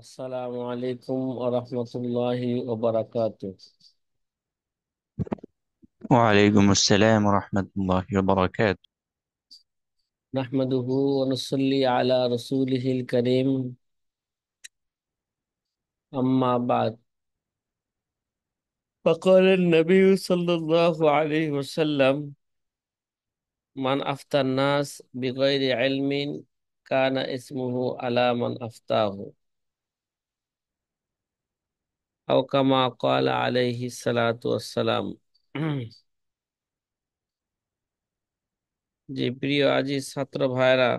আসসালামু আলাইকুম ওয়া রাহমাতুল্লাহি ওয়া বারাকাতুহু। وعليكم السلام ورحمة الله وبركاته. নাহমাদুহু ওয়া নুসাল্লি আলা রাসূলিহিল কারীম, আম্মা বাদ। فقال النبي صلى الله عليه وسلم: من أفتى الناس بغير علم كان اسمه على من أفتاه، أو كما قال عليه الصلاة والسلام। যে প্রিয় আজিজ ছাত্র ভাইরা,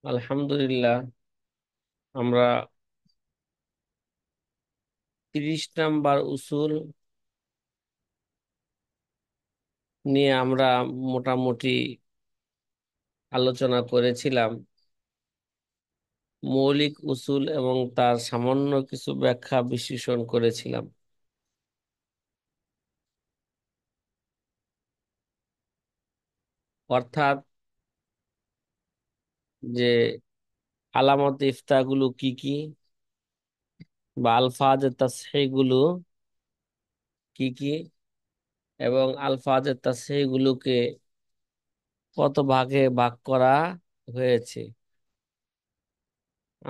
আলহামদুলিল্লাহ, আমরা 30 নাম্বার উসুল নিয়ে আমরা মোটামুটি আলোচনা করেছিলাম। মৌলিক উসুল এবং তার সামান্য কিছু ব্যাখ্যা বিশ্লেষণ করেছিলাম। অর্থাৎ যে আলামত ইফতা গুলো কি কি, বা আলফাজ তাসহিহ গুলো কি কি, এবং আলফাজ তাসহিহ গুলোকে কত ভাগে ভাগ করা হয়েছে।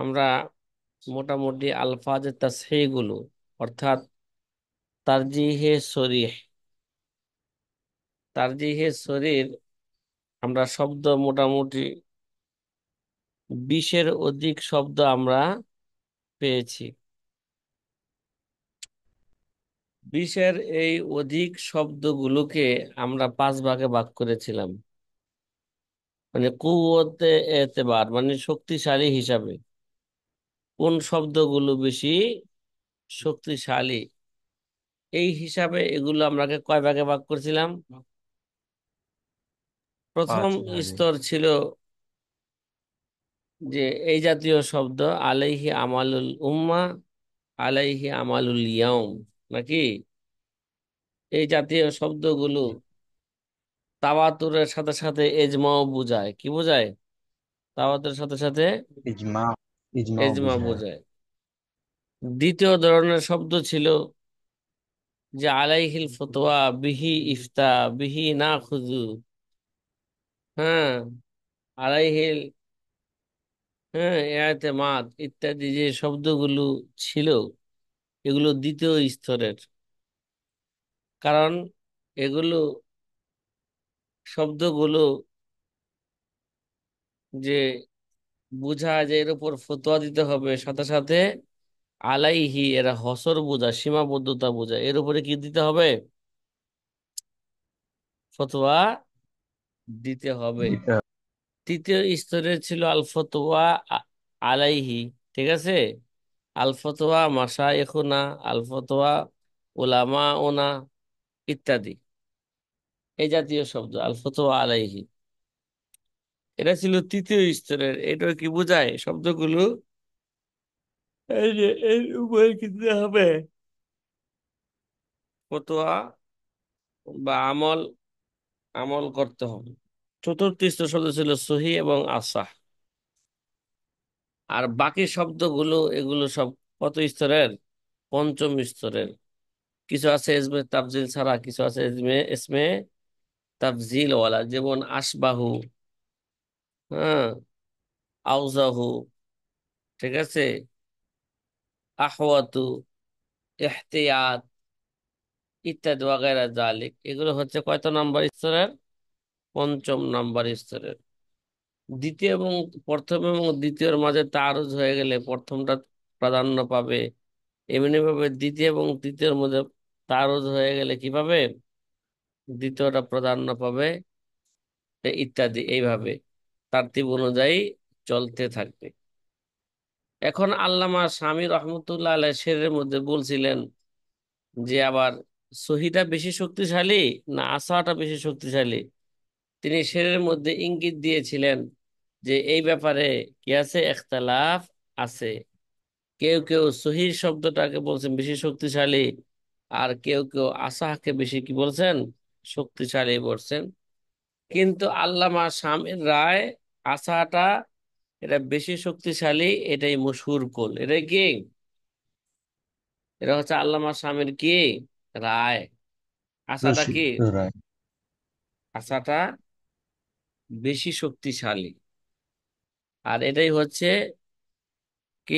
আমরা মোটামুটি আলফাজ তাসহিহ গুলো, অর্থাৎ তারজিহে সরিহ, তারজিহে সরির আমরা শব্দ মোটামুটি 20-এর অধিক শব্দ আমরা পেয়েছি। 20-এর এই অধিক শব্দগুলোকে আমরা 5 ভাগে ভাগ করেছিলাম, মানে কুওয়াতে এতেবার, মানে শক্তিশালী হিসাবে কোন শব্দগুলো বেশি শক্তিশালী, এই হিসাবে এগুলো আমরাকে কয় ভাগে ভাগ করেছিলাম। প্রথম পাঁচ ভাগে। স্তর ছিল যে এই জাতীয় শব্দ আলাইহি আমালুল উম্মা, আলাইহি আমালুল ইয়াউম, নাকি এই জাতীয় শব্দগুলো তাওয়াতুরের সাথে সাথে এজমাও বোঝায়। কি বোঝায়? তাওয়াতুরের সাথে সাথে ইজমা ইজমাও এজমা বুঝায়। বোঝায়। দ্বিতীয় ধরনের শব্দ ছিল যে আলাইহিল ফতোয়া, বিহি ইফতা, বিহি না খুজু, হ্যাঁ, আলাইহিল, হ্যাঁ, এতেমাদ ইত্যাদি যে শব্দগুলো ছিল, এগুলো দ্বিতীয় স্তরের। কারণ এগুলো শব্দগুলো যে বুঝায় যে এর উপর ফতোয়া দিতে হবে, সাথে সাথে আলাইহি এরা হসর বোঝায়, সীমাবদ্ধতা বোঝায়, এর উপরে কি দিতে হবে? ফতোয়া দিতে হবে। দিতে হবে। তৃতীয় স্তরের ছিল আল ফতোয়া আলাইহি, ঠিক আছে, আল ফতোয়া মাশায়েখুনা, আল ফতোয়া উলামা ওনা ইত্যাদি, এই জাতীয় শব্দ আল ফতোয়া আলাইহি, এটা ছিল তৃতীয় স্তরের। এটা কি বোঝায় শব্দগুলো? এই যে এর উপরে কি দিতে হবে? ফতোয়া বা আমল, আমল করতে হবে। চতুর্থ স্তর শব্দ ছিল সহি এবং আসাহ। আর বাকি শব্দগুলো এগুলো সব কত স্তরের? পঞ্চম স্তরের। কিছু আছে ইসমে তাফজিল ছাড়া, কিছু আছে ইসমে ইসমে তাফজিল ওয়ালা, যেমন আশবাহু, হ্যাঁ, আউজাহু, ঠিক আছে, আহওয়াতু, ইহতিয়াত ইত্যাদি ওয়াগায়রা জালিক, এগুলো হচ্ছে কয়তো নাম্বার স্তরের? পঞ্চম নাম্বার স্তরের। দ্বিতীয় এবং প্রথম এবং দ্বিতীয়র মাঝে তারুজ হয়ে গেলে প্রথমটা প্রাধান্য পাবে, এমনি ভাবে দ্বিতীয় এবং তৃতীয়র মধ্যে তারুজ হয়ে গেলে কি পাবে? দ্বিতীয়টা প্রাধান্য পাবে, ইত্যাদি, এইভাবে তারতিব অনুযায়ী চলতে থাকবে। এখন আল্লামা শামী রহমতুল্লাহ আলাইহ শেরের মধ্যে বলছিলেন যে আবার সহিটা বেশি শক্তিশালী না আসাটা বেশি শক্তিশালী। তিনি শেরের মধ্যে ইঙ্গিত দিয়েছিলেন যে এই ব্যাপারে কি আছে, ইখতিলাফ আছে। কেউ কেউ সহি শব্দটাকে বলছেন বেশি শক্তিশালী, আর কেউ কেউ আসাহকে বেশি কি বলছেন? শক্তিশালী বলছেন। কিন্তু আল্লামা শামীর রায় আসাটা এটা বেশি শক্তিশালী, এটাই মশহুর কোল। এটাই কি? এটা হচ্ছে আল্লামা স্বামীর কি রায়। আসাটা কি? প্রসিদ্ধ রায়। আসাটা বেশি শক্তিশালী, আর এটাই হচ্ছে কি,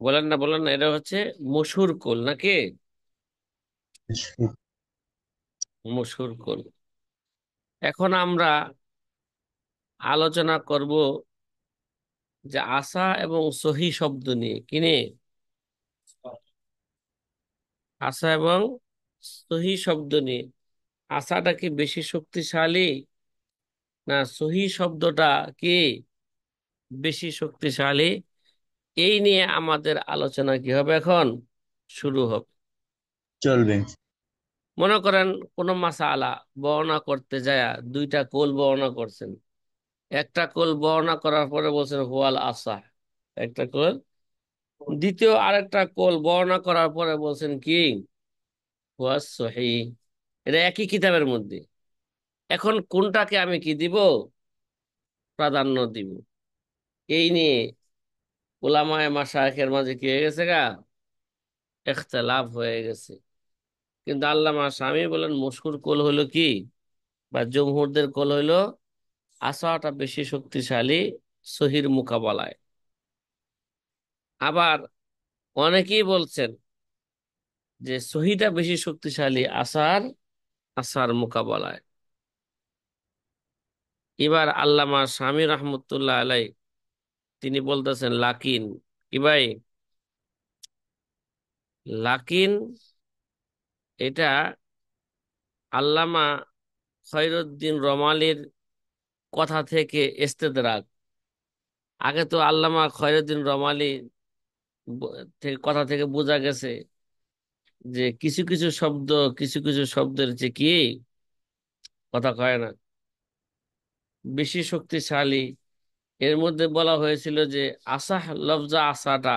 বলেন না বলেন না, এটা হচ্ছে মশহুর কোল নাকি? মশহুর কোল। এখন আমরা আলোচনা করব যে আসা এবং সহি শব্দ নিয়ে, কি নিয়ে? আসা এবং সহি শব্দ নিয়ে। আসাটা কি বেশি শক্তিশালী, না সহি শব্দটা কি বেশি শক্তিশালী? এই নিয়ে আমাদের আলোচনা কি হবে এখন, শুরু হবে। চলবে। মনে করেন কোন মাসালা বর্ণনা করতে যায় দুইটা কোল বর্ণনা করছেন। একটা কোল বর্ণনা করার পরে বলছেন হুয়াল আসাহ, একটা কোল। দ্বিতীয় আরেকটা কোল বর্ণনা করার পরে বলছেন কি হুয়াস সহিহ। এটা একই কিতাবের মধ্যে। এখন কোনটাকে আমি কি দিব, প্রাধান্য দিব? এই নিয়ে উলামায়ে মাশায়েখের মাঝে কি হয়ে গেছে গা, ইখতিলাফ হয়ে গেছে। কিন্তু আল্লামা শামী বলেন মশহুর কোল হলো কি, বা জমহুরদের কোল হইলো আসাটা বেশি শক্তিশালী সহির মোকাবেলায়। আবার অনেকেই বলছেন যে সহিটা বেশি শক্তিশালী আসার মোকাবেলায়। এবার আল্লামা শামী রহমতুল্লাহ আলাই তিনি বলতেছেন লাকিন, কি ভাই, লাকিন এটা আল্লামা খয়রুদ্দিন রমালির কথা থেকে ইস্তেদরাক। আগে তো আল্লামা খয়রুদ্দিন রমালি থেকে কথা থেকে বোঝা গেছে যে কিছু কিছু শব্দ, কিছু কিছু শব্দের যে কি কথা কয় না, বেশি শক্তিশালী। এর মধ্যে বলা হয়েছিল যে আসাহ লফজা আসাটা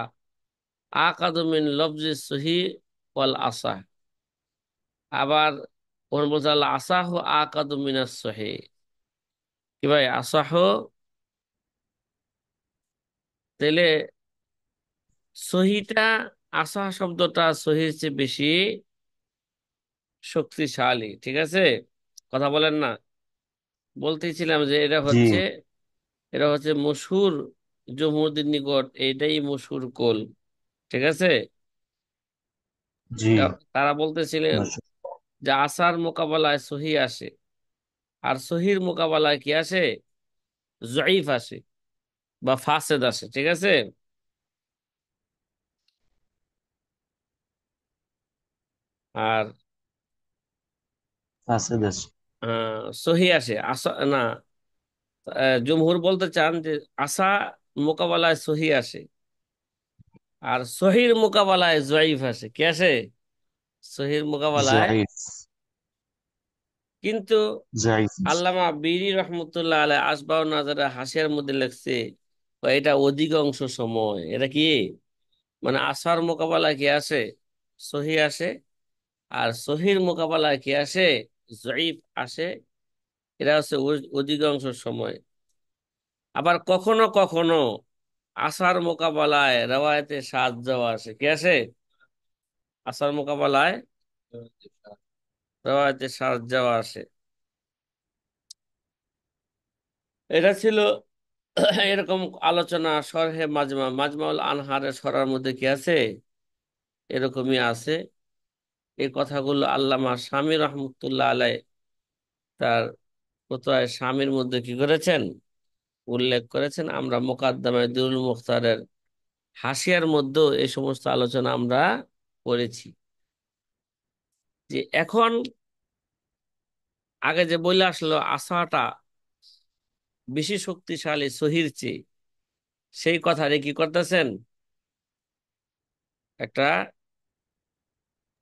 আকাদু মিন লফজি সহি ওয়াল আসাহ। আবার ওর বলছে আল্লাহ আসাহ আকাদু মিনাস সহি। কি ভাই, আসাহ তাহলে সহিটা, আসাহ শব্দটা সহির চেয়ে বেশি শক্তিশালী, ঠিক আছে? কথা বলেন না। বলতেছিলাম যে জি। এটা হচ্ছে মশহুর, জমহুরদের নিকট এইটাই মশহুর কোল, ঠিক আছে? জি। তারা বলতেছিলেন যে আসার মোকাবেলায় সহি আসে, আর সহির মোকাবেলায় কি আসে, জয়ীফ আসে বা ফাসেদ আসে, ঠিক আছে? আর আছে দেশ। সহি আসে আসা না, জমহুর বলতে চান যে আসা মোকাবেলায় সহি আসে, আর সহির মোকাবেলায় জয়ীফ আসে, কি আসে, সহির মোকাবেলায়। জাইফ। কিন্তু জাইফ। আল্লামা বিরি রহমতুল্লাহ আলাই আসবাউ নাজারে হাসিয়ার মধ্যে লেখছে এটা অধিকাংশ সময় এটা কি, মানে আসার মোকাবেলায় কি আসে, সহি আসে, আর সহির মোকাবেলায় কি আসে, জয়ীফ আসে। এটা হচ্ছে অধিকাংশ সময়। আবার কখনো কখনো আসার মোকাবেলায় রেওয়ায়েতে সাজ যাওয়া আসে, কি আসে, আসার মোকাবেলায় রেওয়ায়েতে সাজ যাওয়া আসে। এটা ছিল এরকম আলোচনা শরহে মাজমাউল আনহারের সরার মধ্যে কি আছে, এরকমই আছে। এই কথাগুলো আল্লামা শামী রহমতুল্লাহ আলাই তার ফতোয়ায়ে শামীর মধ্যে কি করেছেন, উল্লেখ করেছেন। আমরা মোকাদ্দমায়ে দুরুল মুখতারের হাসিয়ার মধ্যেও এই সমস্ত আলোচনা আমরা করেছি। যে এখন আগে যে বলে আসলো আসাটা বেশি শক্তিশালী সহির চেয়ে, সেই কথারে কি করতেছেন, একটা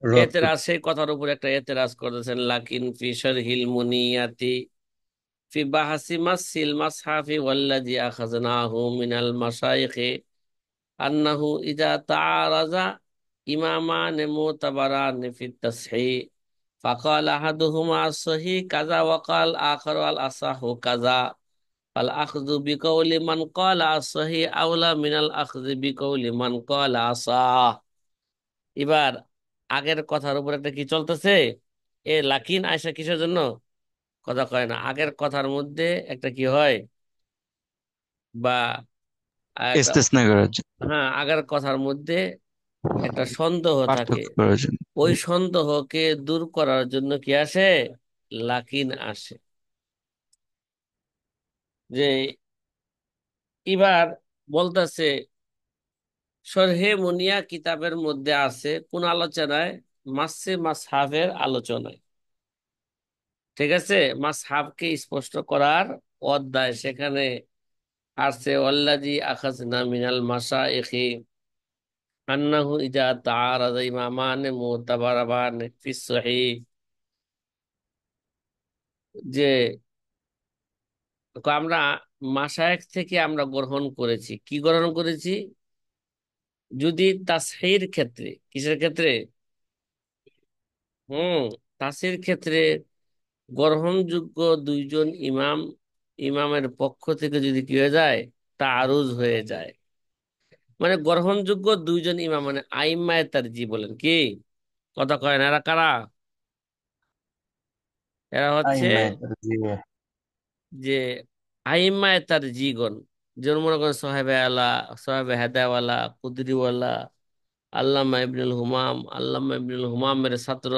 রদ এতেরাজ, করতে। সেই কথার উপর একটা এতেরাজ করতেছেন। লাকিন ফি শারহিল মুনিয়াতি ফি বাহাসি মাসিল মাসহাফি ওয়াল্লাযী আখাযনাহু মিনাল মাশাইখি আন্নাহু ইযা তাআরাযা ইমামান মুতাবারান ফি তাসহিহ ফাকাল আহাদুহুমা as-সহিহ কাযা ওয়া কাল আখারু আল আসাহু কাযা আল আখযু বিকাউলি মান ক্বালা আস-সহি আওলা মিনাল আখযি বিকাউলি মান ক্বালা আসাহ। এবার আগের কথার উপর একটা কি চলতেছে, এ লাকিন আয়সা কিসের জন্য, কথা কয় না, আগের কথার মধ্যে একটা কি হয়, বা একটা, ইস্তেসনা করার জন্য, হ্যাঁ আগের কথার মধ্যে একটা সন্দেহ থাকে, পার্থক্য করার জন্য। ওই সন্দেহকে দূর করার জন্য কি আসে, লাকিন আসে। যে এবার বলতেছে শরহে মুনিয়া কিতাবের মধ্যে আছে কোন আলোচনায়, মাসে মাসহাবের আলোচনায়, ঠিক আছে, মাসহাবকে স্পষ্ট করার অধ্যায়, সেখানে আসছে ওয়াল্লাযী আখাযনা মিনাল মাশাইখি আন্নাহু ইযা তাআরাযা ইমামান মুতাবারাবান ফিস সহিহ, যে আমরা মাশায়েখ থেকে আমরা গ্রহণ করেছি, কি গ্রহণ করেছি, যদি তাসহির ক্ষেত্রে, কিসের ক্ষেত্রে, হুম, তাসহির ক্ষেত্রে গ্রহণযোগ্য দুইজন ইমামের পক্ষ থেকে যদি কি হয়ে যায়, তাআরুজ হয়ে যায়, মানে গ্রহণযোগ্য দুইজন ইমাম মানে আইম্মায়ে তারজি বলেন কি, কথা কয় না, এরা কারা, এরা হচ্ছে আইম্মায়ে জি। যে আইম্মায়ে তারজিগণ, যেমন মনে করেন সাহেবে আলা, সাহেবে হেদায়াওয়ালা, কুদরিওয়ালা, আল্লামা ইবনুল হুমাম, আল্লামা ইবনুল হুমামের ছাত্র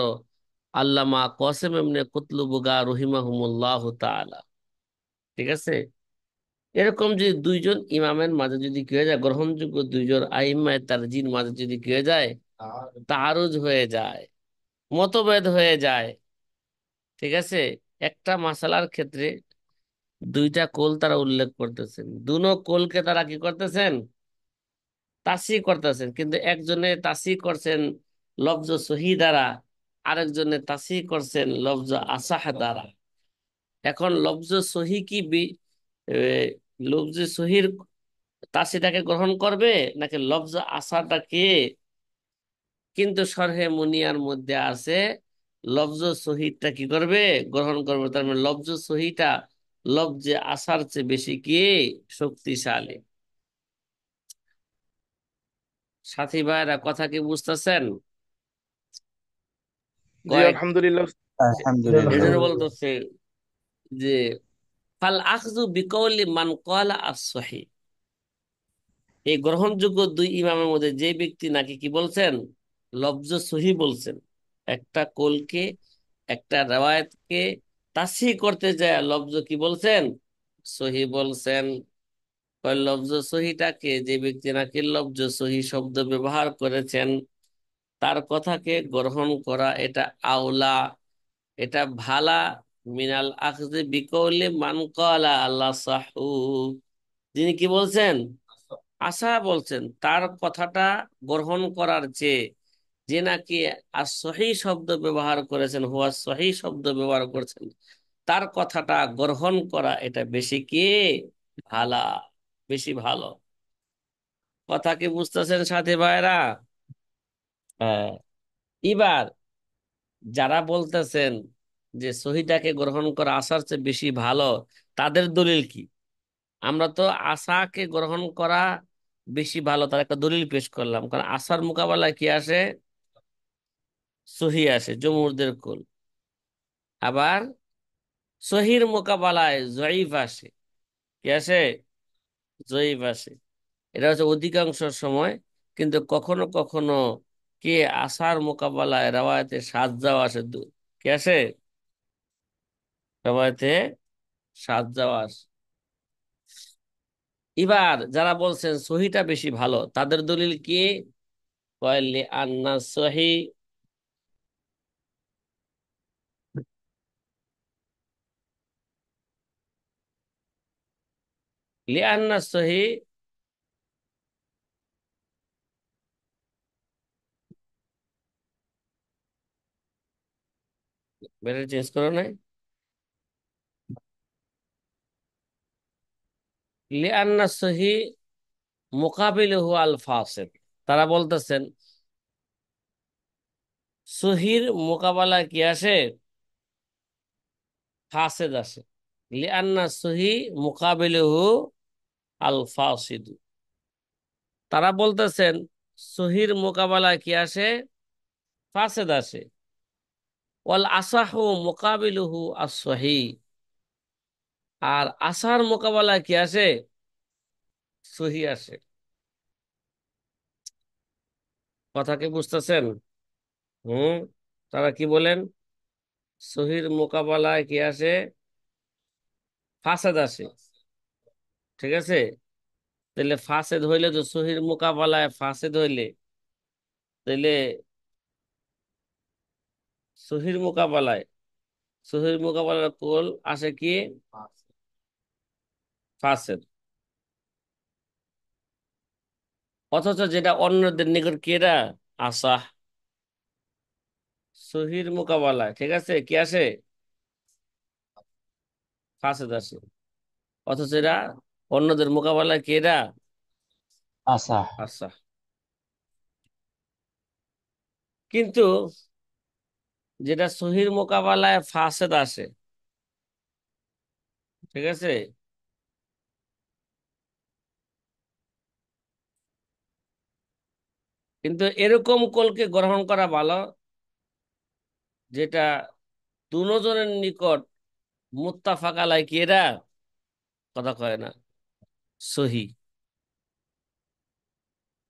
আল্লামা কসেম ইবনে কুতলুবুগা রহিমাহুমুল্লাহ তাআলা, ঠিক আছে, এরকম যদি দুইজন ইমামের মাঝে যদি কি হয়ে যায়, গ্রহণযোগ্য দুইজন আইম্মায়ে তারজির মাঝে যদি কি হয়ে যায়, তাআরুজ হয়ে যায়, মতভেদ হয়ে যায়, ঠিক আছে, একটা মাসালার ক্ষেত্রে দুইটা কোল তারা উল্লেখ করতেছেন, দুনো কোলকে তারা কি করতেছেন, তাসি করতেছেন, কিন্তু একজনে তাসি করছেন লফজ সহি দ্বারা, আরেকজনে তাসি করছেন লফজ আসাহ দ্বারা। এখন লফজ সহি কি এ, লফজ সহির তাসিটাকে গ্রহণ করবে নাকি লফজ আসাটাকে, কিন্তু শরহে মুনিয়ার মধ্যে আছে লফজ সহিটা কি করবে, গ্রহণ করবে, তার মানে লফজ সহিটা লফজে আসার চেয়ে বেশি কি শক্তিশালী। সাথী ভাইরা কথা কি বুঝতেছেন, জি কয়েক, আলহামদুলিল্লাহ। এই আলহামদুলিল্লাহ। জন্য বলতেছে যে ফাল আখযু বিকৌলি মান ক্বালা আস-সহিহ, এই গ্রহণযোগ্য দুই ইমামের মধ্যে যে ব্যক্তি নাকি কি বলছেন, লফজ সহি বলছেন, একটা কোলকে, একটা রেওয়ায়েতকে তাসহিহ করতে যায় লফজ কি বলছেন, সহি বলছেন। ওই লফজ সহিটাকে, যে ব্যক্তি নাকি লফজ সহি শব্দ ব্যবহার করেছেন, তার কথাকে গ্রহণ করা এটা আওলা, এটা ভালা, মিনাল আখযি বিকৌলি মান ক্বালা আল্লাহ সাহু, যিনি কি বলছেন, আশা বলছেন, তার কথাটা গ্রহণ করার চেয়ে, যে নাকি সহি শব্দ ব্যবহার করেছেন, হুয়া সহি শব্দ ব্যবহার করেছেন, তার কথাটা গ্রহণ করা এটা বেশি কি ভালা, বেশি ভালো। কথা কি বুঝতেছেন সাথী ভাইরা? হ্যাঁ। এবার যারা বলতেছেন যে সহিটাকে গ্রহণ করা আসার চেয়ে বেশি ভালো, তাদের দলিল কি, আমরা তো আশাকে গ্রহণ করা বেশি ভালো তার একটা দলিল পেশ করলাম, কারণ আশার মোকাবেলায় কি আসে, সহি আসে, জমহুরদের কুল, আবার সহির মোকাবেলায় জয়ীফ আসে, কি আসে, জয়ীফ আসে, এটা হচ্ছে অধিকাংশ সময়। কিন্তু কখনো কখনো কে আশার মোকাবেলায় রাওয়ায়াতে সাজ্জাও আসে, কি আসে, রাওয়ায়াতে সাজ্জাও আসে। এবার যারা বলছেন সহিটা বেশি ভালো, তাদের দলিল কি, কয় লিআন্না সহি, লিআন্না সহি, বেটা চেঞ্জ করো নাই, লিআন্না সহি মুকাবিলহু আল ফাসিদ, তারা বলতেছেন সহির মোকাবেলায় কি আসে, ফাসেদ আসে। লিআন্না সহি মুকাবিলুহু আল ফাসিদু। তারা বলতেছেন সহির মোকাবেলায় কি আসে? ফাসেদ আসে। ওয়াল আসাহু মুকাবিলুহু আস সহি। আর আসার মোকাবেলায় কি আসে? সহি আসে। কথা কি বুঝতেছেন? হুম। তারা কি বলেন? সহির মোকাবেলায় কি আসে? ফাসেদ আসে। ঠিক আছে। তাহলে ফাসেদ হইলে তো সহির মোকাবেলায় ফাসেদ হইলে, তাহলে সহির মোকাবেলায় সহির মোকাবেলার কোল আসে কি? ফাসেদ। অথচ যেটা অন্যদের নিকট কি এটা আসাহ। সহির মোকাবেলায় ঠিক আছে কি আসে? ফাসেদ আসে। অথচ এরা অন্যদের মোকাবেলায় কি এটা আচ্ছা। আসাহ। কিন্তু যেটা সহির মোকাবেলায় ফাসেদ আসে, ঠিক আছে, কিন্তু এরকম কোলকে গ্রহণ করা ভালো যেটা দুজনের নিকট মুত্তাফাক আলাই কি এরা, কথা কয় না, সহি।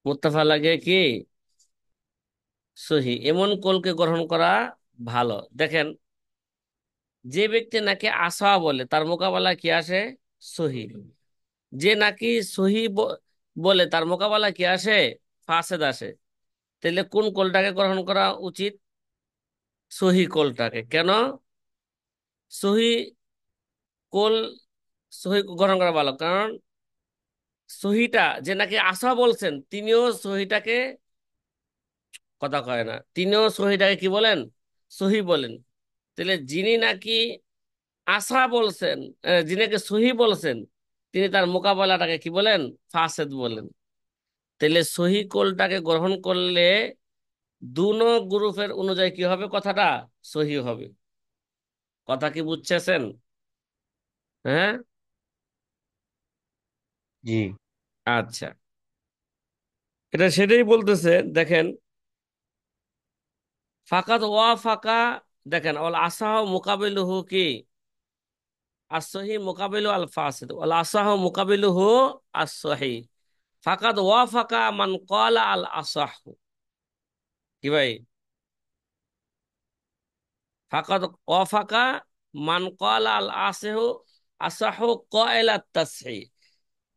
মুত্তাফা লাগে কি? সহি। এমন কোলকে গ্রহণ করা ভালো। দেখেন, যে ব্যক্তি নাকি আসা বলে তার মোকাবেলা কি আসে? সহি। যে নাকি সহি বলে তার মোকাবেলা কি আসে? ফাসেদ আসে। তাহলে কোন কোলটাকে গ্রহণ করা উচিত? সহি কোলটাকে। কেন? সহি কোল, সহি গ্রহণ করা ভালো, কারণ সহিটা যে নাকি আসা বলছেন তিনিও সহিটাকে, কথা কয় না, তিনিও সহিটাকে কি বলেন? সহি বলেন। তাহলে যিনি নাকি আসা বলছেন, যিনি নাকি সহি বলছেন, তিনি তার মোকাবেলাটাকে কি বলেন? ফাসেদ বলেন। তাহলে সহি কোলটাকে গ্রহণ করলে দুনো গ্রুপের অনুযায়ী কি হবে? কথাটা সহি হবে। কথা কি বুঝছেন? হ্যাঁ। জি। আচ্ছা, এটা সেটাই বলতেছে। দেখেন, ফাকাত ওয়া ফাকা, দেখেন অল আসাহ মুকাবিলুহু কি? আসহি মুকাবিলু আল ফাসিদ ওয়াল আসাহ মুকাবিলুহু আসহি। ফাকাত ওয়া ফাকা মান ক্বালা আল আসাহু। কি ভাই? ফাকাত ওয়া ফাকা মান ক্বালা আল আসাহু, আসাহু ক্বাইলাত তাসহিহ।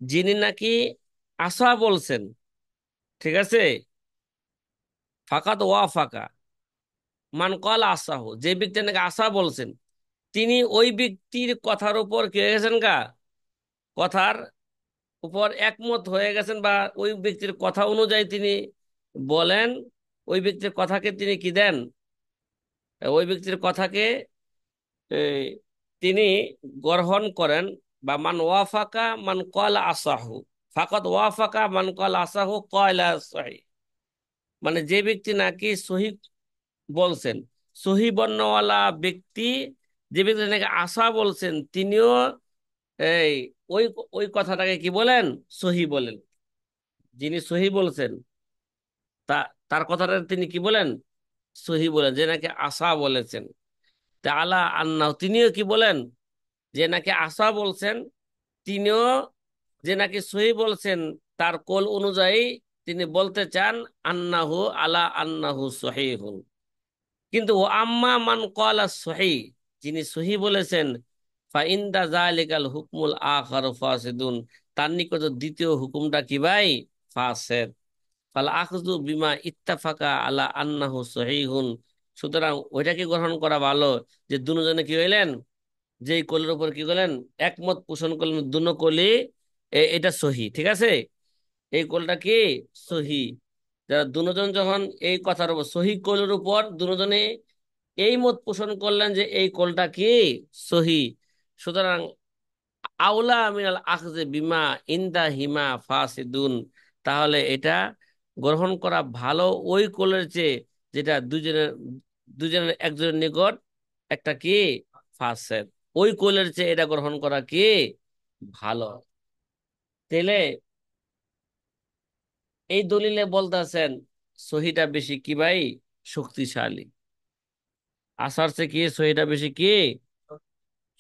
যিনি নাকি আসা বলছেন, ঠিক আছে, ফাকাত ওয়া ফাকা মান ক্বালা আসাহু, যে ব্যক্তি নাকি আসা বলছেন তিনি ওই ব্যক্তির কথার উপর কি হয়ে গেছেন গা? কথার উপর একমত হয়ে গেছেন, বা ওই ব্যক্তির কথা অনুযায়ী তিনি বলেন। ওই ব্যক্তির কথাকে তিনি কি দেন? ওই ব্যক্তির কথাকে এই, তিনি গ্রহণ করেন। বা মান ওয়াফাকা মান ক্বালা আসাহু, ফাকাত ওয়াফাকা মান ক্বালা আসাহু ক্বালা সহি। মানে যে ব্যক্তি নাকি সহি বলছেন, সহি বর্ণওয়ালা ব্যক্তি, যে ব্যক্তি নাকি আশা বলছেন তিনিও এই ওই ওই কথাটাকে কি বলেন? সহি বলেন। যিনি সহি বলছেন তা, তার কথাটা তিনি কি বলেন? সহি বলেন। যে নাকি আশা বলেছেন তা আলা আন্না, তিনিও কি বলেন? যে নাকি আশা বলছেন তিনিও, যে নাকি সহি বলছেন তার কোল অনুযায়ী তিনি বলতে চান আন্নাহু আলা আন্নাহু সহিহুন। কিন্তু ও আম্মা মান ক্বালা সহি, যিনি সহি বলেছেন, ফা ইনদা যালিকাল হুকমুল আখার ফাসিদুন, তার নিকট দ্বিতীয় হুকুমটা কি ভাই? ফাসেদ। ফাল আখযু বিমা ইত্তাফাকা আলা আন্নাহু সহিহুন। সুতরাং ওইটাকে গ্রহণ করা ভালো যে দুজনে কি হইলেন, যেই কোলের উপর কি করলেন? একমত পোষণ করলেন দুনো কোলই এটা সহি, ঠিক আছে, এই কোলটা কি সহি। যারা দুজন যখন এই কথার উপর সহি কোলের উপর দুজনে এই মত পোষণ করলেন যে এই কোলটা কি সহি, সুতরাং আউলা মিনাল আখযে বিমা ইনদা হিমা ফাসিদুন, তাহলে এটা গ্রহণ করা ভালো ওই কোলের চেয়ে যেটা দুজনের দুজনের একজনের নিকট একটা কি ফাসেদ। ওই কোলের চেয়ে এটা গ্রহণ করা কি ভালো। তাহলে এই দলিলে বলতেছেন সহিটা বেশি কি ভাই, শক্তিশালী। আসার চেয়ে কি সহিটা বেশি কি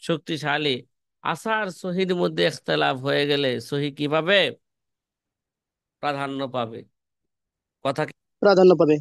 শক্তিশালী। আসার সহির মধ্যে ইখতিলাফ হয়ে গেলে সহি কিভাবে প্রাধান্য পাবে, কথা কি? প্রাধান্য পাবে।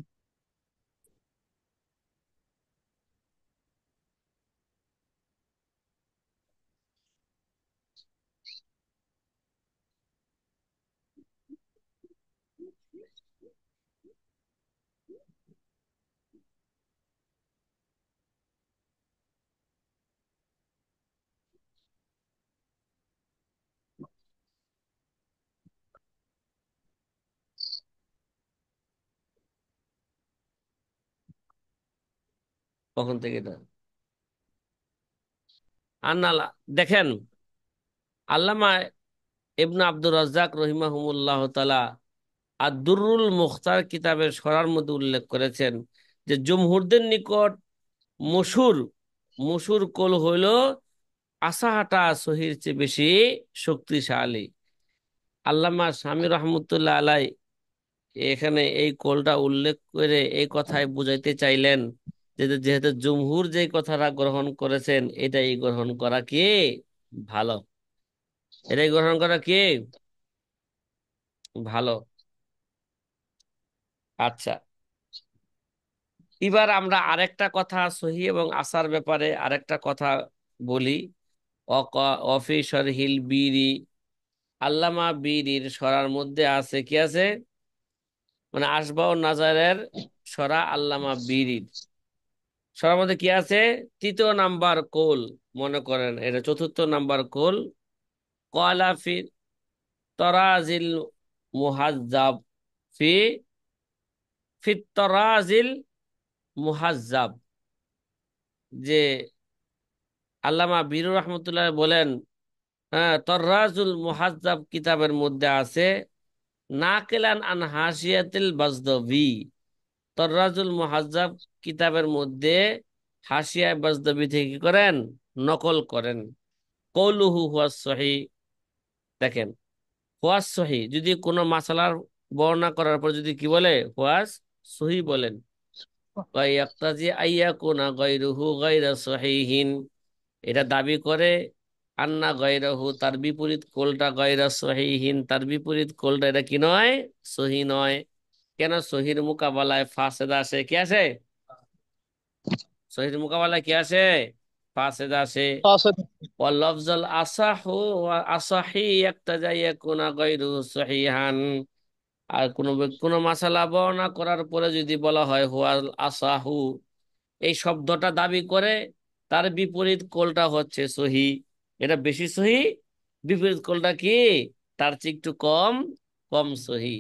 কখন থেকে এটা আন্নালা দেখেন, আল্লামা ইবনে আব্দুর রাজ্জাক রহিমাহুমুল্লাহ তাআলা আর দুররুল মুখতার কিতাবের সরার মধ্যে উল্লেখ করেছেন যে জমহুরদের নিকট মশুর মশুর কোল হইল আসাহাটা সহির চেয়ে বেশি শক্তিশালী। আল্লামা স্বামী রহমতুল্লাহ আলাই এখানে এই কোলটা উল্লেখ করে এই কথায় বুঝাইতে চাইলেন যে যেহেতু জমহুর যে কথাটা গ্রহণ করেছেন এটাই গ্রহণ করা কি ভালো, এটাই গ্রহণ করা কি ভালো। আচ্ছা, এবার আমরা আরেকটা কথা সহি এবং আসার ব্যাপারে আরেকটা কথা বলি। অফি শরহিল বিরি, আল্লামা বিরির সরার মধ্যে আছে কি আছে, মানে আসবাউন নাজারের সরা আল্লামা বিরির সরার মধ্যে কি আছে, তৃতীয় নাম্বার কোল, মনে করেন এটা চতুর্থ নাম্বার কোল। কয়লা ফি তরাজিল মুহাজ্জাব, ফি ফি তরাজিল মুহাজ্জাব, যে আল্লামা বীরুর রহমতুল্লাহ বলেন, হ্যাঁ, তররাজুল মুহাজ্জাব কিতাবের মধ্যে আছে নাকিলান আন হাসিয়াতিল বাজদবি। তররাজুল মুহাজ্জাব কিতাবের মধ্যে হাসিয়া বাজদবি থেকে কি করেন, নকল করেন। কৌলুহু হুয়াস সহি, দেখেন হুয়াস সহি যদি কোনো মাসালার বর্ণনা করার পর যদি কি বলে হুয়াস সহি বলেন, ওয়া ইয়াক্তাজি আইয়াকুনা গায়রুহু গায়রা সহিহিন, এটা দাবি করে আন্না গায়রাহু তার বিপরীত কোলটা গায়রা সহিহিন, তার বিপরীত কোলটা এটা কি নয়, সহি নয়। কেন, সহির মোকাবেলায় ফাসেদ আসে, কি আসে, সহির মোকাবেলায় কি আসে, ফাসেদ আসে। ফাসেদ। ওয়ালফজাল আসাহু ওয়া আসাহি ইয়াক্তাজি আইয়াকুনা গায়রুহু সহিহান, আর কোন মাসালা বর্ণনা করার পরে যদি বলা হয় হুয়াল আসাহু, এই শব্দটা দাবি করে তার বিপরীত কোলটা হচ্ছে সহি, এটা বেশি সহি। বিপরীত কোলটা কি, তার চেয়ে একটু কম কম সহি।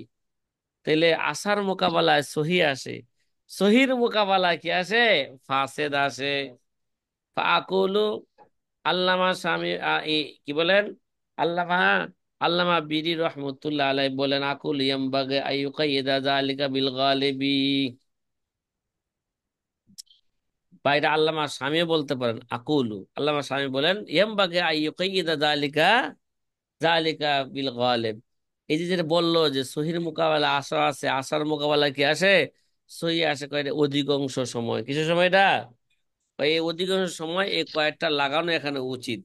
তাহলে আসার মোকাবেলায় সহি আসে, সহির মোকাবেলায় কি আসে, ফাসেদ আসে। ফাকুলু, আল্লামা স্বামী কি বলেন, আল্লামা আল্লামা বিরি রহমতুল্লাহ আলাই বলেন আকুল ইয়ামবাগে আইয়ুকাইয়্যিদা যালিকা বিল গালিবি, বা এটা আল্লামা স্বামীও বলতে পারেন। আকুলু, আল্লামা স্বামী বলেন ইয়ামবাগে আইয়ুকাইয়্যিদা যালিকা যালিকা বিল গালিব, এই যে যেটা বললো যে সহির মোকাবেলা আসা আছে, আসার মোকাবেলা কি আসে, সহি আসে কয়টা অধিকাংশ সময়, কিছু সময় এটা, এই অধিকাংশ সময় এই কয়েকটা লাগানো এখানে উচিত।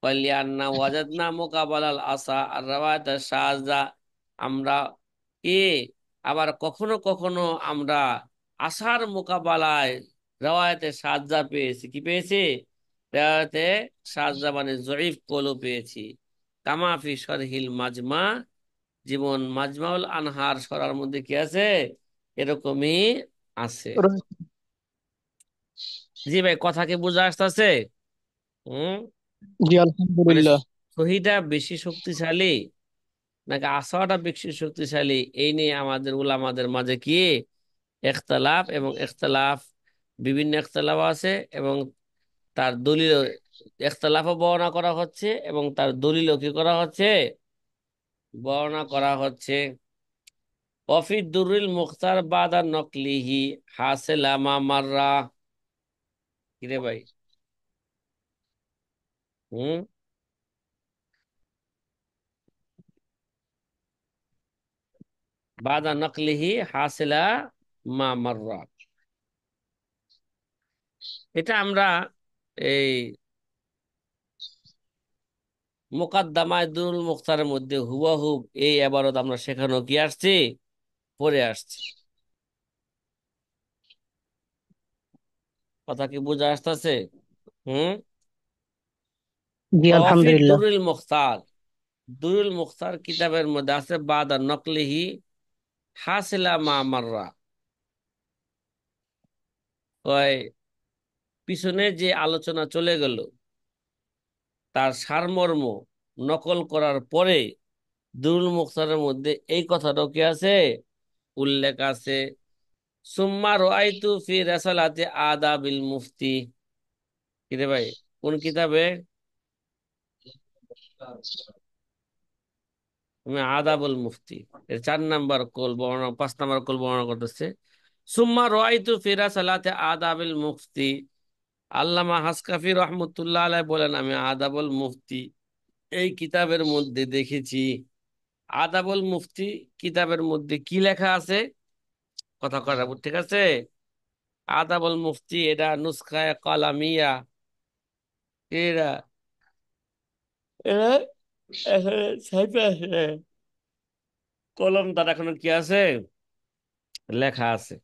লিআন্না ওয়াজাদনা মুকাবালাল আসা আর রাওয়ায়াত শাযা, আমরা কি আবার কখনো কখনো আমরা আসার মোকাবেলায় রাওয়ায়াতে শাযা পেয়েছি, কি পেয়েছি, রাওয়ায়াতে শাযা মানে জয়ীফ কলও পেয়েছি। কামা ফি শরহিল মাজমা, যেমন মাজমাউল আনহার সরার মধ্যে কি আছে, এরকমই আছে। জি ভাই, কথা কি বুঝা আসতেছে? হম, জি, মানে আলহামদুলিল্লাহ। সহিটা বেশি শক্তিশালী নাকি আসাটা বেশি শক্তিশালী, এই নিয়ে আমাদের উলামাদের মাঝে কি ইখতিলাফ, এবং ইখতিলাফ বিভিন্ন ইখতিলাফ আছে, এবং তার দলিল ইখতিলাফও বর্ণনা করা হচ্ছে এবং তার দলিলও কি করা হচ্ছে, বর্ণনা করা হচ্ছে। ওয়াফি দুরুল মুখতার বাদা নকলিহি হাসিল আমা মাররা, কিরে ভাই, হুম। বাদা নকলিহি হাসিলা মা মাররা। এটা আমরা এই মুকাদ্দামায়ে দুরুল মুখতারের মধ্যে হুবহুব এই ইবারত আমরা শেখানো কি আসছি, পড়ে আসছি। কথা কি বুঝা আসতেছে? হুম। জি অফি আলহামদুলিল্লাহ। দুরুল মুখতার, দুরুল মুখতার কিতাবের মধ্যে আছে বাদা নকলিহি হাসিলা মা মাররা। কয় পিছনে যে আলোচনা চলে গেল তার সারমর্ম নকল করার পরে দুরুল মুখতারের মধ্যে এই কথাটাও কি আছে, উল্লেখ আছে। সুম্মা রাআইতু ফি রাসালাতি আদাবিল মুফতি। কিরে ভাই, কোন কিতাবে? তুমি আদাবুল মুফতি এর 4 নাম্বার কল বর্ণনা, 5 নাম্বার কল বর্ণনা করতেছে। সুম্মা রাআইতু ফি রাসালাতি আদাবিল মুফতি। আল্লামা হাসকাফি রহমতুল্লাহ আলাইহি বলেন, আমি আদাবুল মুফতি এই কিতাবের মধ্যে দেখেছি। আদাবুল মুফতি কিতাবের মধ্যে কি লেখা আছে, কথা করা ঠিক আছে। আদাবুল মুফতি এটা নুসখায়ে কলামিয়া। এরা এরা এখানে ছাপে আছে, কলম তার এখনো কি আছে, লেখা আছে।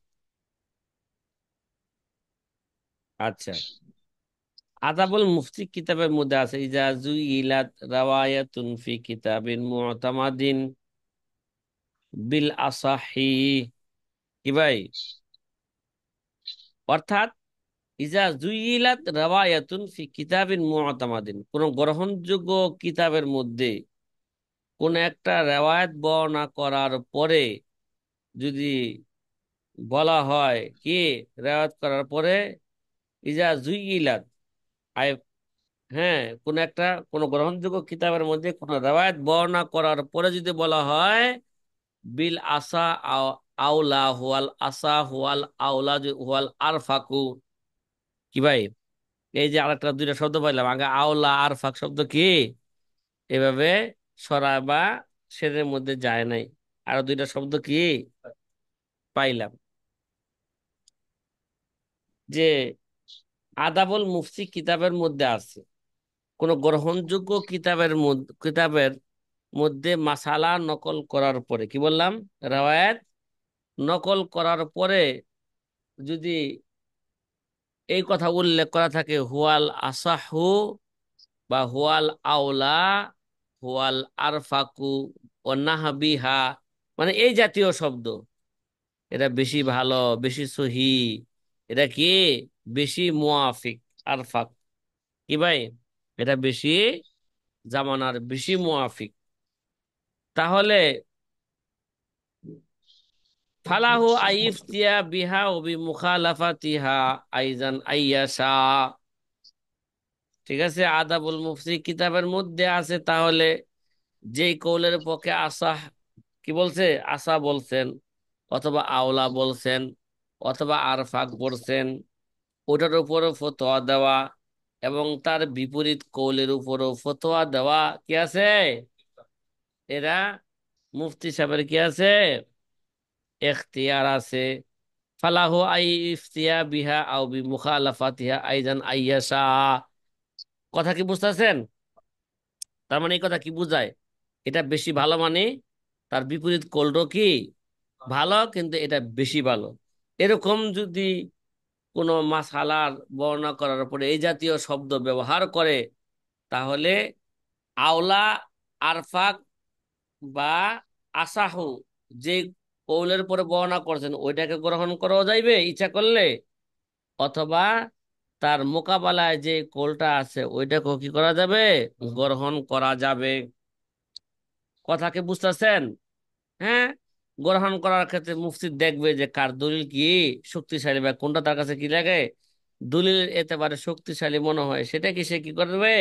আচ্ছা, আদাবুল মুফতি কিতাবের মধ্যে আছে ইজা জুইলাত রাওয়ায়াতুন ফি কিতাবিন মুতামাদিন বিল আসাহি। কি ভাই, অর্থাৎ ইজা জুইলাত রাওয়ায়াতুন ফি কিতাবিন মুতামাদিন, কোন গ্রহণযোগ্য কিতাবের মধ্যে কোন একটা রেওয়ায়াত বর্ণনা করার পরে যদি বলা হয় কি, রেওয়ায়াত করার পরে ইজা জুইলাত, আই, হ্যাঁ, কোন একটা কোন গ্রহণযোগ্য কিতাবের মধ্যে কোন রেওয়ায়াত বর্ণনা করার পরে যদি বলা হয় বিল আসা আউলা হুয়াল আসা হুয়াল আউলা হুয়াল আরফাকু। কি ভাই, এই যে আরেকটা দুইটা শব্দ পাইলাম, আগে আউলা আরফাক শব্দ কি এভাবে সরা বা সেদের মধ্যে যায় নাই, আরো দুইটা শব্দ কি পাইলাম, যে আদাবুল মুফতি কিতাবের মধ্যে আছে কোন গ্রহণযোগ্য কিতাবের মধ্যে মাসালা নকল করার পরে, কি বললাম, রেওয়ায়াত নকল করার পরে যদি এই কথা উল্লেখ করা থাকে হুয়াল আসাহু বা হুয়াল আউলা হুয়াল আরফাকু ও নাহাবিহা, মানে এই জাতীয় শব্দ, এটা বেশি ভালো, বেশি সহি, এটা কি বেশি মুআফিক, আরফাক, কি ভাই, এটা বেশি জামানার বেশি মুআফিক, তাহলে ফালাহু আইফতিয়া বিহা ও বি মুখালাফাতিহা আইজান আইয়াশা। ঠিক আছে, আদাবুল মুফতি কিতাবের মধ্যে আছে, তাহলে যেই কৌলের পক্ষে আসাহ, কি বলছে, আসা বলছেন অথবা আওলা বলছেন অথবা আরফাক বলছেন, ওটার উপরও ফতোয়া দেওয়া এবং তার বিপরীত কৌলের উপরও ফতোয়া দেওয়া কি আছে, এরা মুফতি সাহেবের কি আছে, এখতিয়ার আছে। ফালাহু আই ইফতিয়া বিহা আও বি মুখালাফাতিহা আইজান আইয়াশা। কথা কি বুঝতেছেন? তার মানে এই কথা কি বুঝায়, এটা বেশি ভালো মানে তার বিপরীত কোল্ডও কি ভালো, কিন্তু এটা বেশি ভালো। এরকম যদি কোনো মাসালার বর্ণনা করার পরে এই জাতীয় শব্দ ব্যবহার করে, তাহলে আওলা, আরফাক বা আসাহু, যে কৌলের পরে বর্ণনা করছেন ওইটাকে গ্রহণ করাও যাইবে ইচ্ছা করলে, অথবা তার মোকাবেলায় যে কৌলটা আছে ওইটাকেও কি করা যাবে, গ্রহণ করা যাবে। কথা কি বুঝতেছেন? হ্যাঁ, গ্রহণ করার ক্ষেত্রে মুফতি দেখবে যে কার দলিল কি শক্তিশালী বা কোনটা তার কাছে কি লাগে, দলিল একেবারে শক্তিশালী মনে হয়, সেটা কি সে কি করবে,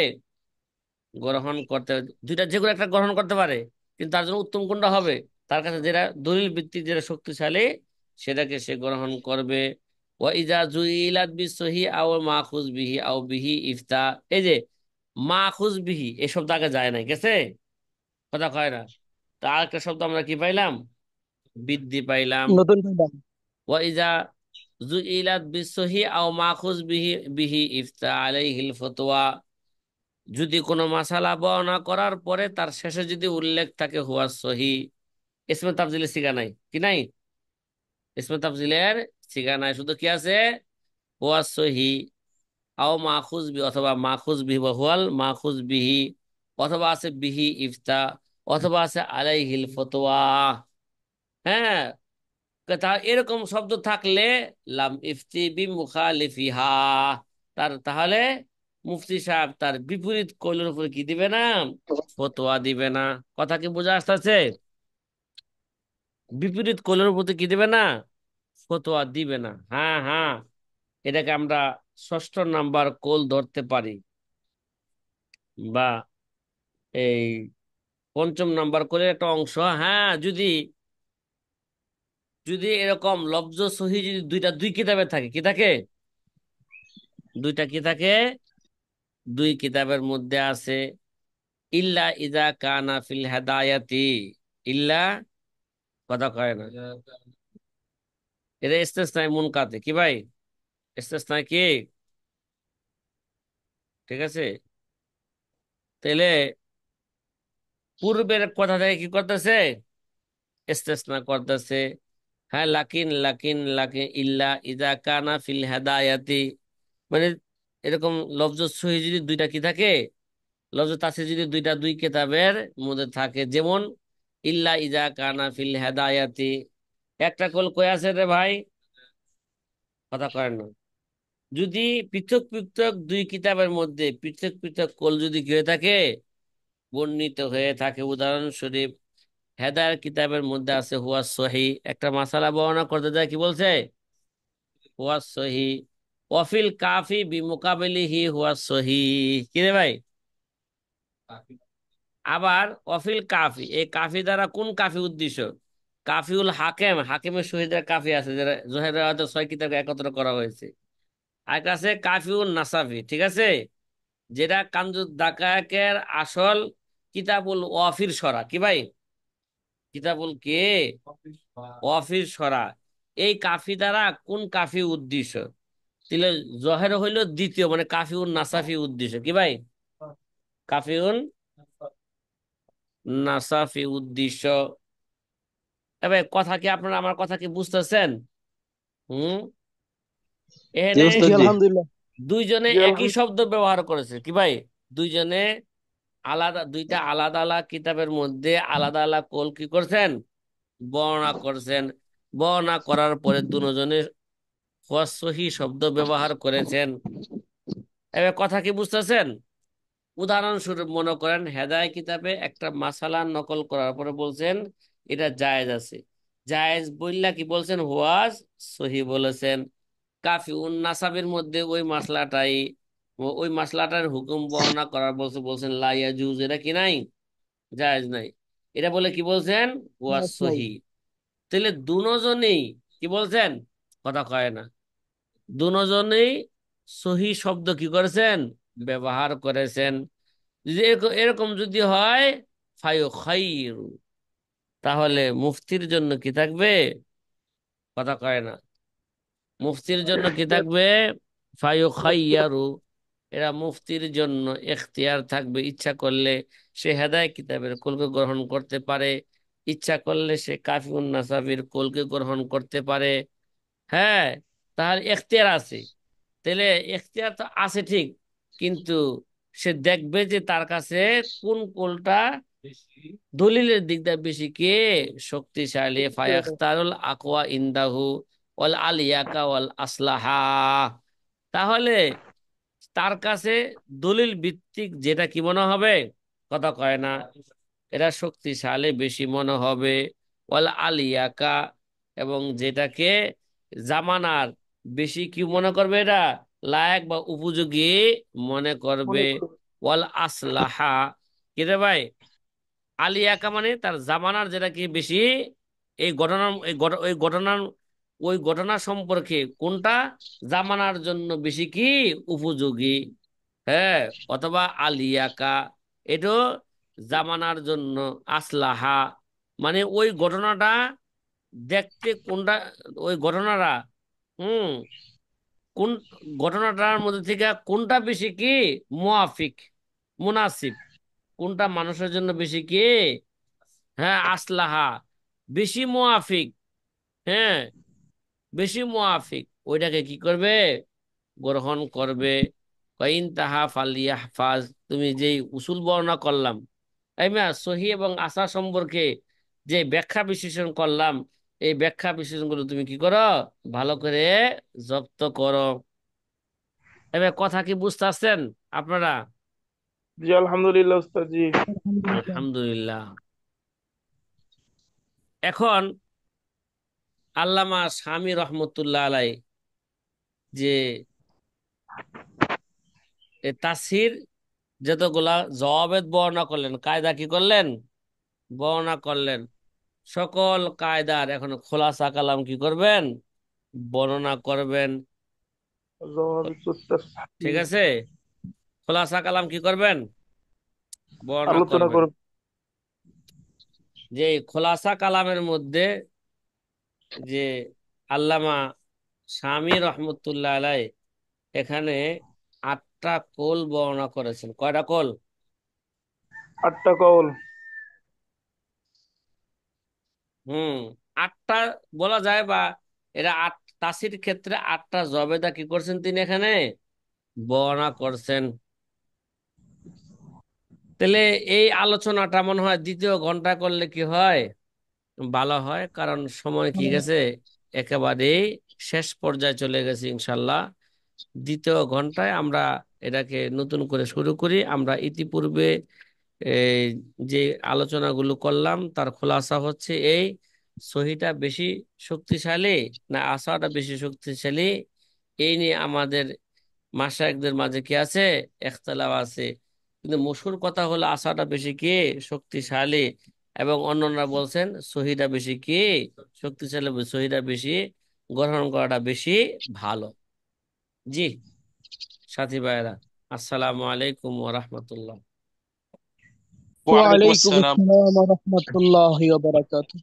গ্রহণ করতে। দুইটা যে কোনো একটা গ্রহণ করতে পারে, কিন্তু তার জন্য উত্তম কোনটা হবে, তার কাছে যেটা দলিল ভিত্তিক যেটা শক্তিশালী সেটাকে সে গ্রহণ করবে। ওয়া ইজা জুইলাত বিসহি আও মাখুজ বিহি আও বিহি ইফতা। এই যে মাখুজ বিহি এই শব্দ আগে যায় নাই, গেছে? কথা কয় না। তা আরেকটা শব্দ আমরা কি পাইলাম? বৃদ্ধি পাইলাম। নতুন পাইলাম। ওয়াইজা জুইলাত বিসহি আও মাখুজ বিহি বিহি ইফতা আলাইহিল ফতোয়া, যদি কোনো মাসালা বর্ণনা করার পরে তার শেষে যদি উল্লেখ থাকে হুয়া সহি। ইসমে তাফজিলের সিগা নাই, কি নাই? ইসমে তাফজিলের সিগা নাই, শুধু কি আছে? হুয়া সহি আও মাখুজ বি, অথবা মাখুজ বিহি বা হুয়াল মাখুজ বিহি, অথবা আছে বিহি ইফতা, অথবা আছে আলাইহিল ফতোয়া। হ্যাঁ, তা এরকম শব্দ থাকলে লাম ইফতি বি মুখালিফিহা, তাহলে মুফতি সাহেব তার বিপরীত কৌলের উপরে কি দিবে না? ফতোয়া দিবে না। কথা কি বোঝা আসতেছে? বিপরীত কৌলের উপরে কি দিবে না? ফতোয়া দিবে না। হ্যাঁ হ্যাঁ, এটাকে আমরা ষষ্ঠ নাম্বার কৌল ধরতে পারি, বা এই পঞ্চম নাম্বার কৌলের একটা অংশ। হ্যাঁ, যদি যদি এরকম লফজ সহি যদি দুই কিতাবে থাকে, কি থাকে? দুইটা কি থাকে? দুই কিতাবের মধ্যে আছে। ইল্লা ইজা কানা ফিল হেদায়াতি, ইল্লা, কথা কয় না, এটা ইস্তেসনায় মুনকাতে, কি ভাই? ইস্তেসনায় কি? ঠিক আছে, তাহলে পূর্বের কথা থেকে কি করতেছে? ইস্তেসনা করতেছে। হ্যাঁ, লাকিন লাকিন লাকিন ইল্লা ইজা কানা ফিল হেদায়াতি, মানে এরকম লফজ সহি যদি দুইটা কি থাকে, লফজ তাসির যদি দুই কিতাবের মধ্যে থাকে, যেমন ইল্লা ইজা কানা ফিল হেদায়াতি। একটা কল কই আছে রে ভাই? কথা কয় না। যদি পৃথক পৃথক দুই কিতাবের মধ্যে পৃথক পৃথক কল যদি কি হয়ে থাকে, বর্ণিত হয়ে থাকে, উদাহরণস্বরূপ হেদায়ের কিতাবের মধ্যে আছে হুয়া সহি, একটা মাসালা বর্ণনা করতে যায়, কি বলছে? হুয়া সহি। ওয়াফিল কাফি বিমুকাবিলিহি হুয়া সহি, কি রে ভাই? আবার অফিল কাফি, এই কাফি দ্বারা কোন কাফি উদ্দেশ্য? কাফিউল হাকেম, হাকিমের শহীদের কাফি আছে, যেটা জোহের হয়তো 6 কিতাবকে একত্র করা হয়েছে। আর কাছে কাফিউল নাসাফি, ঠিক আছে, যেটা কানজুদ দাকায়েকের আসল কিতাবুল ওয়াফির সরা, কি ভাই? কিতাবুল কে ওয়াফির সরা। এই কাফি দ্বারা কোন কাফি উদ্দেশ্য? তাহলে জহের হইল দ্বিতীয়, মানে কাফিউল নাসাফি উদ্দেশ্য, কি ভাই? কাফিউল নাসাফি উদ্দেশ্য। এবার কথা কি আপনারা আমার কথা কি বুঝতেছেন? হুম। জি এখানে উস্তাদ জি জি। আলহামদুলিল্লাহ। দুইজনে জি একই আলহামদুলিল্লাহ। শব্দ ব্যবহার করেছে, কি ভাই? দুইজনে আলাদা, দুইটা আলাদা আলাদা কিতাবের মধ্যে আলাদা আলাদা কোল কি করছেন? বর্ণনা করছেন। বর্ণনা করার পরে দুজনে সহি শব্দ ব্যবহার করেছেন। এবার কথা কি বুঝতেছেন? উদাহরণস্বরূপ মনে করেন হেদায় কিতাবে একটা মাসালা নকল করার পরে বলছেন এটা জায়েজ আছে। জায়েজ বললা কি বলছেন? ওয়াজ সহি বলেছেন। কাফি উন নাসাবের মধ্যে ওই মাসলাটাই, ওই মাসলাটার হুকুম বর্ণনা করার বলছে, বলছেন লা ইয়াজুজ, এটা কি নাই? জায়েজ নাই। এটা বলে কি বলছেন? ওয়াজ Yes, নাই। সহি। তাহলে দুজনেই কি বলছেন? কথা কয় না। দুজনেই সহি শব্দ কি করেছেন? ব্যবহার করেছেন। যদি এরকম যদি হয় ফায়ু খাইরু, তাহলে মুফতির জন্য কি থাকবে? কথা কয় না। মুফতির জন্য কি থাকবে? ফায়ু খাইয়ারু, এরা মুফতির জন্য এখতিয়ার থাকবে, ইচ্ছা করলে সে হেদায় কিতাবের কুলকে গ্রহণ করতে পারে, ইচ্ছা করলে সে কাফিউন নাসাবির কুলকে গ্রহণ করতে পারে। হ্যাঁ, তাহলে এখতিয়ার আছে। তাহলে এখতিয়ার তো আছে ঠিক, কিন্তু সে দেখবে যে তার কাছে কোন কোলটা দলিলের দিক দিয়ে বেশি কে শক্তিশালী। ফায়াখতারুল আকওয়া ইনদাহু ওয়াল আলিয়াকা ওয়াল আসলাহা, তাহলে তার কাছে দলিল ভিত্তিক যেটা কি মনে হবে? কথা কয় না, এটা শক্তিশালী বেশি মনে হবে। ওয়াল আলিয়াকা, এবং যেটাকে জামানার বেশি কি মনে করবে? এটা লায়ক বা উপযোগী মনে করবে। মনে করুন। ওয়াল আসলাহা, কি রে ভাই? আলিয়াকা মানে তার জামানার যেটা কি বেশি, এই ঘটনা, ওই ঘটনার, ওই ঘটনা সম্পর্কে কোনটা জামানার জন্য বেশি কি উপযোগী। হ্যাঁ, অথবা আলিয়াকা, এটাও জামানার জন্য। আসলাহা মানে ওই ঘটনাটা দেখতে কোনটা, ওই ঘটনাটা হুম কোন ঘটনাটার মধ্যে থেকে কোনটা বেশি কি মুআফিক, মুনাসিব, কোনটা মানুষের জন্য বেশি কি, হ্যাঁ আসলাহা, বেশি মুআফিক, হ্যাঁ বেশি মুআফিক, ওইটাকে কি করবে, গ্রহণ করবে। কইন তাহা ফালিয়াহফাজ, তুমি যেই উসুল বর্ণনা করলাম, তাই না, সহি এবং আসা সম্পর্কে যে ব্যাখ্যা বিশ্লেষণ করলাম, এই ব্যাখ্যা বিশ্লেষণগুলো তুমি কি করো, ভালো করে জব্দ করো। এবার কথা কি বুঝতে পারছেন আপনারা? জি আলহামদুলিল্লাহ উস্তাদ জি। আলহামদুলিল্লাহ। আলহামদুলিল্লাহ। এখন আল্লামা শামী রহমতুল্লাহ আলাই যে তাসির যতগুলা জওয়াবেদ বর্ণনা করলেন, কায়দা কি করলেন, বর্ণনা করলেন, সকল কায়দার এখন খোলাসা কালাম কি করবেন, বর্ণনা করবেন। জওয়াবিতুত ঠিক তাসহিহ আছে, খোলাসা কালাম কি করবেন, বর্ণনা আলোচনা করবেন। করব। যে এই খোলাসা কালামের মধ্যে যে আল্লামা শামী রহমতুল্লাহ আলাই এখানে 8টা কোল বর্ণনা করেছেন। কয়টা কোল? 8টা কওল। হুম, 8টা বলা যায়, বা এরা তাসির ক্ষেত্রে 8টা জবেদা কি করছেন তিনি এখানে বর্ণনা করছেন। তাহলে এই আলোচনাটা মনে হয় দ্বিতীয় ঘন্টা করলে কি হয়, ভালো হয়, কারণ সময় কি গেছে, একেবারেই শেষ পর্যায়ে চলে গেছে। ইনশাল্লাহ দ্বিতীয় ঘন্টায় আমরা এটাকে নতুন করে শুরু করি। আমরা ইতিপূর্বে এই যে আলোচনাগুলো করলাম তার খোলাসা হচ্ছে এই, সহিটা বেশি শক্তিশালী না আসাটা বেশি শক্তিশালী, এই নিয়ে আমাদের মাশায়েখদের মাঝে কি আছে, ইখতিলাফ আছে। কিন্তু মশহুর কথা হলো আসাটা বেশি কি শক্তিশালী, এবং অন্যরা বলছেন সহিটা বেশি কি শক্তিশালী, সহিটা বেশি গ্রহণ করাটা বেশি ভালো। জি সাথী ভাইয়েরা, আসসালামু আলাইকুম ওয়া রাহমাতুল্লাহ। ওয়ালাইকুম ওয়ালাইকুম আসসালাম। আসসালাম ওয়া রাহমাতুল্লাহি ওয়া বারাকাতুহু।